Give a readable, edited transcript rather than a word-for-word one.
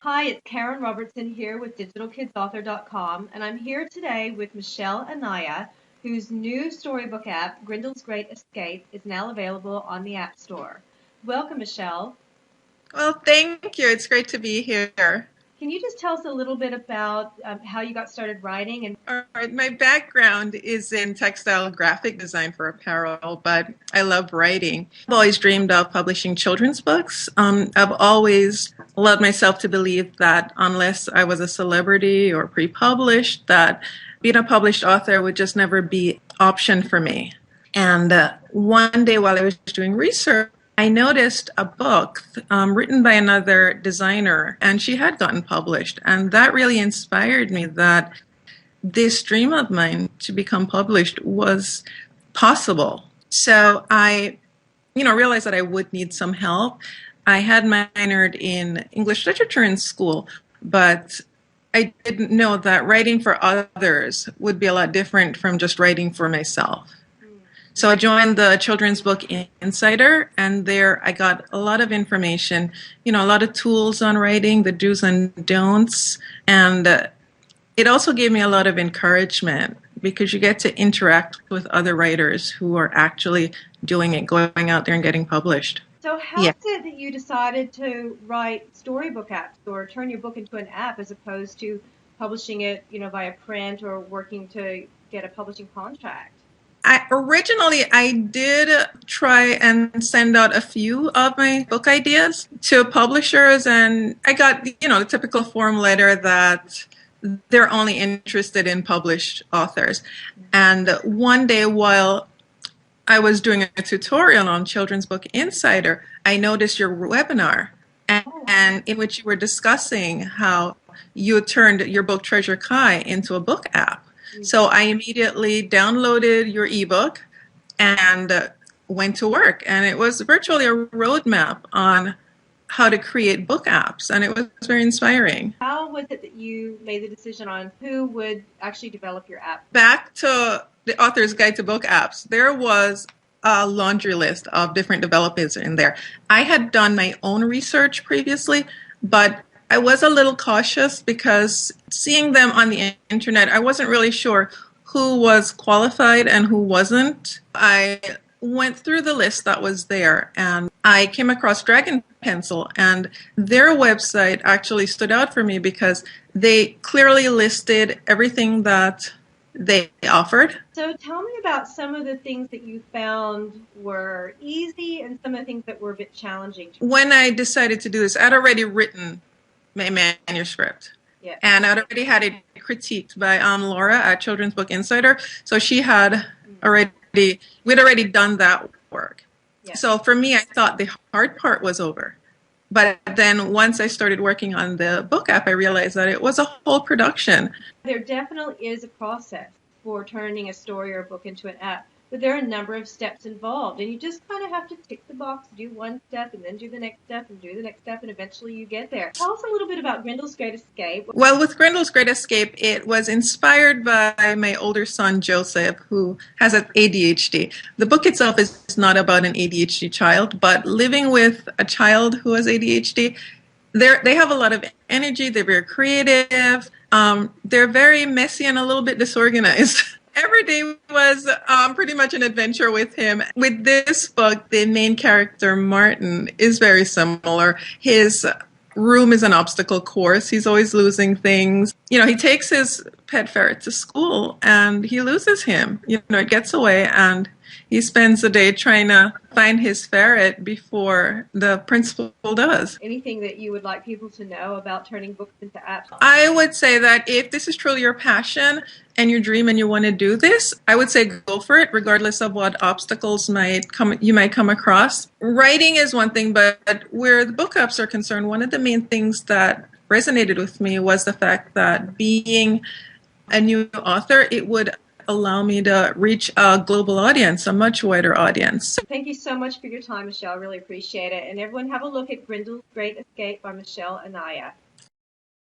Hi, it's Karen Robertson here with DigitalKidsAuthor.com, and I'm here today with Michelle Anaya, whose new storybook app, Grindel's Great Escape, is now available on the App Store. Welcome, Michelle. Well, thank you. It's great to be here. Can you just tell us a little bit about how you got started writing? All right, my background is in textile graphic design for apparel, but I love writing. I've always dreamed of publishing children's books. I've always allowed myself to believe that unless I was a celebrity or pre-published, that being a published author would just never be an option for me. And one day while I was doing research, I noticed a book written by another designer, and she had gotten published. And that really inspired me that this dream of mine to become published was possible. So I, realized that I would need some help. I had minored in English literature in school, but I didn't know that writing for others would be a lot different from just writing for myself. So I joined the Children's Book Insider, and there I got a lot of information, a lot of tools on writing, the do's and don'ts, and it also gave me a lot of encouragement because you get to interact with other writers who are actually doing it, going out there and getting published. So how is it that you decided to write storybook apps or turn your book into an app as opposed to publishing it, via print or working to get a publishing contract? Originally, I did try and send out a few of my book ideas to publishers, and I got, the typical form letter that they're only interested in published authors. And one day while I was doing a tutorial on Children's Book Insider, I noticed your webinar, and in which you were discussing how you turned your book Treasure Kai into a book app. So I immediately downloaded your ebook and went to work. And it was virtually a roadmap on how to create book apps. And it was very inspiring. How was it that you made the decision on who would actually develop your app? Back to the author's guide to book apps, there was a laundry list of different developers in there. I had done my own research previously, but I was a little cautious because seeing them on the internet, I wasn't really sure who was qualified and who wasn't. I went through the list that was there and I came across Dragon Pencil, and their website actually stood out for me because they clearly listed everything that they offered. So tell me about some of the things that you found were easy and some of the things that were a bit challenging. When I decided to do this, I'd already written my manuscript. Yeah. And I'd already had it critiqued by Laura at Children's Book Insider. So she had we'd already done that work. Yeah. So for me, I thought the hard part was over. But then once I started working on the book app, I realized that it was a whole production. There definitely is a process for turning a story or a book into an app. But there are a number of steps involved, and you just kind of have to tick the box, do one step, and then do the next step, and do the next step, and eventually you get there. Tell us a little bit about Grindel's Great Escape. Well, with Grindel's Great Escape, it was inspired by my older son, Joseph, who has ADHD. The book itself is not about an ADHD child, but living with a child who has ADHD, they have a lot of energy, they're very creative, they're very messy and a little bit disorganized. Every day was pretty much an adventure with him. With this book, the main character, Martin, is very similar. His room is an obstacle course. He's always losing things. He takes his pet ferret to school and he loses him. It gets away and he spends the day trying to find his ferret before the principal does. Anything that you would like people to know about turning books into apps? I would say that if this is truly your passion and your dream and you want to do this, I would say go for it, regardless of what obstacles you might come across. Writing is one thing, but where the book apps are concerned, one of the main things that resonated with me was the fact that being a new author, it would allow me to reach a global audience, a much wider audience. Thank you so much for your time, Michelle. I really appreciate it. And everyone have a look at Grindel's Great Escape by Michelle Anaya.